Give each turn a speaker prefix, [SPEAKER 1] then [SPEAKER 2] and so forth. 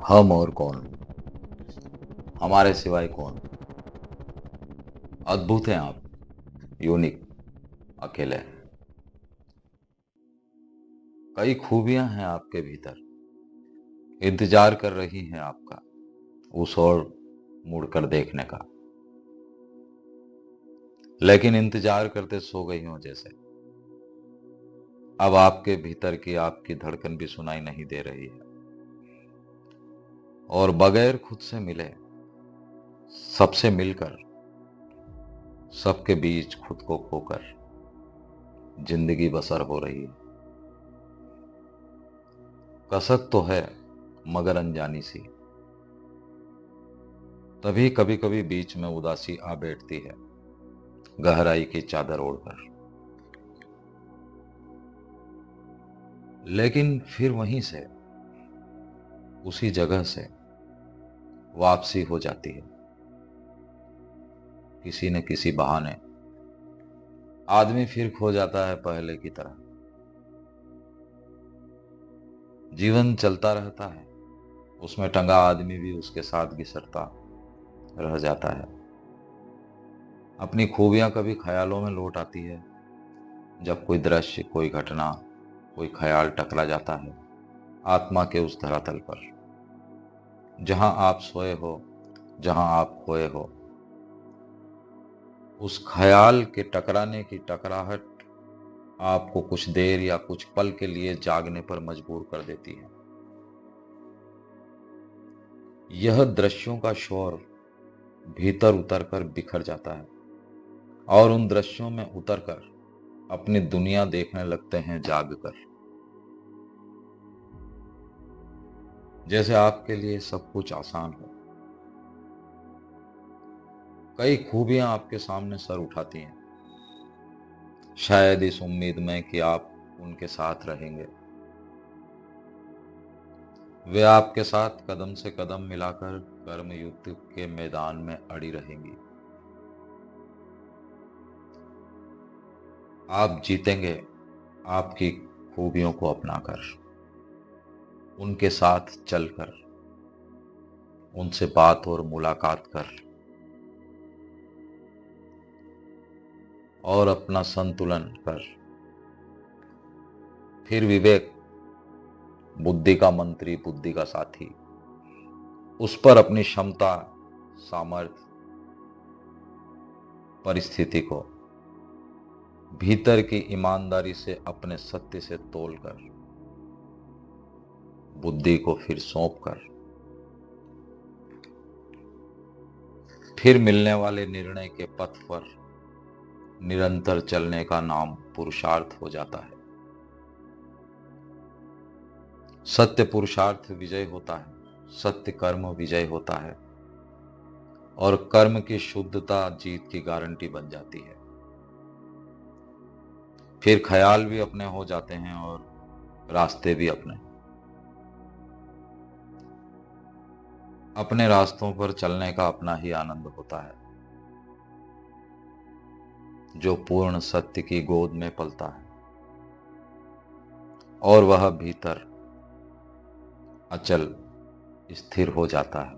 [SPEAKER 1] हम और कौन, हमारे सिवाय कौन। अद्भुत हैं आप, यूनिक, अकेले। कई खूबियां हैं आपके भीतर, इंतजार कर रही हैं आपका उस ओर मुड़कर देखने का। लेकिन इंतजार करते सो गई हो जैसे। अब आपके भीतर की आपकी धड़कन भी सुनाई नहीं दे रही है। और बगैर खुद से मिले, सबसे मिलकर, सबके बीच खुद को खोकर जिंदगी बसर हो रही है। कसक तो है मगर अनजानी सी। तभी कभी कभी बीच में उदासी आ बैठती है, गहराई की चादर ओढ़कर। लेकिन फिर वहीं से, उसी जगह से वापसी हो जाती है। किसी न किसी बहाने आदमी फिर खो जाता है पहले की तरह। जीवन चलता रहता है, उसमें टंगा आदमी भी उसके साथ घिसटता रह जाता है। अपनी खूबियां कभी ख्यालों में लौट आती है, जब कोई दृश्य, कोई घटना, कोई ख्याल टकरा जाता है आत्मा के उस धरातल पर, जहां आप सोए हो, जहां आप खोए हो। उस ख्याल के टकराने की टकराहट आपको कुछ देर या कुछ पल के लिए जागने पर मजबूर कर देती है। यह दृश्यों का शोर भीतर उतरकर बिखर जाता है, और उन दृश्यों में उतरकर अपनी दुनिया देखने लगते हैं जाग कर। जैसे आपके लिए सब कुछ आसान हो। कई खूबियां आपके सामने सर उठाती हैं, शायद इस उम्मीद में कि आप उनके साथ रहेंगे। वे आपके साथ कदम से कदम मिलाकर कर्म युद्ध के मैदान में अड़ी रहेंगी। आप जीतेंगे आपकी खूबियों को अपनाकर, उनके साथ चलकर, उनसे बात और मुलाकात कर, और अपना संतुलन कर। फिर विवेक, बुद्धि का मंत्री, बुद्धि का साथी, उस पर अपनी क्षमता, सामर्थ्य, परिस्थिति को भीतर की ईमानदारी से, अपने सत्य से तोलकर, बुद्धि को फिर सौंप कर, फिर मिलने वाले निर्णय के पथ पर निरंतर चलने का नाम पुरुषार्थ हो जाता है। सत्य पुरुषार्थ विजय होता है, सत्य कर्म विजय होता है, और कर्म की शुद्धता जीत की गारंटी बन जाती है। फिर ख्याल भी अपने हो जाते हैं और रास्ते भी अपने। अपने रास्तों पर चलने का अपना ही आनंद होता है, जो पूर्ण सत्य की गोद में पलता है, और वह भीतर अचल स्थिर हो जाता है।